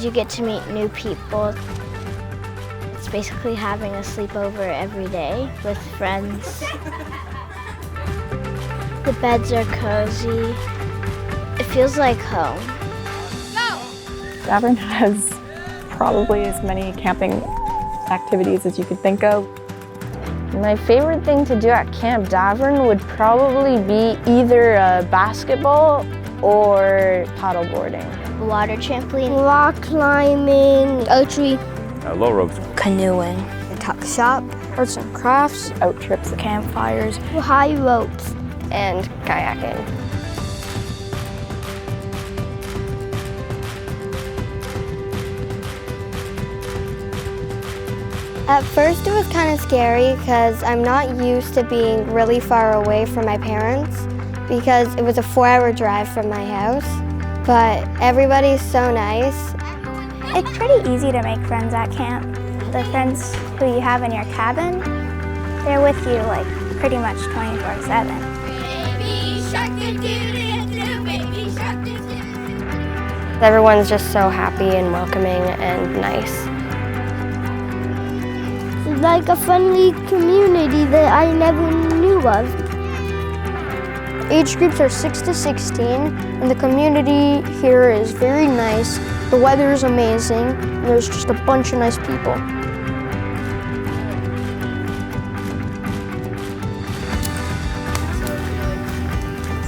because you get to meet new people. It's basically having a sleepover every day with friends. The beds are cozy. It feels like home. Davern has probably as many camping activities as you could think of. My favorite thing to do at Camp Davern would probably be either basketball or paddleboarding. Water trampoline. Rock climbing. Archery. Low ropes. Canoeing. Tuck shop. Arts and crafts, out trips, campfires, High ropes. And kayaking. At first it was kind of scary because I'm not used to being really far away from my parents because it was a 4-hour drive from my house. But everybody's so nice. It's pretty easy to make friends at camp. The friends who you have in your cabin, they're with you like pretty much 24/7. Everyone's just so happy and welcoming and nice. It's like a friendly community that I never knew of. Age groups are 6 to 16, and the community here is very nice. The weather is amazing, and there's just a bunch of nice people.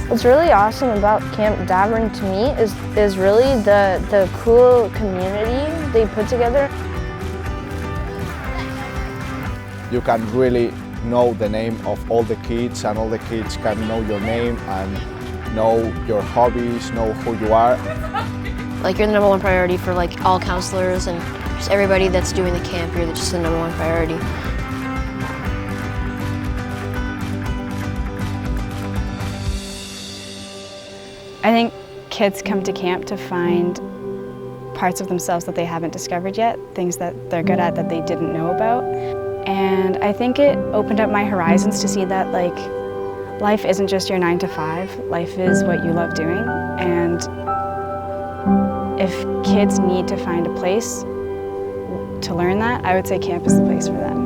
What's really awesome about Camp Davern to me is really the cool community they put together. You can really know the name of all the kids, and all the kids can know your name and know your hobbies, know who you are. Like, you're the #1 priority for like all counselors and just everybody that's doing the camp. You're just the #1 priority. I think kids come to camp to find parts of themselves that they haven't discovered yet, things that they're good at that they didn't know about. And I think it opened up my horizons to see that like life isn't just your 9 to 5, life is what you love doing. And if kids need to find a place to learn that, I would say camp is the place for them.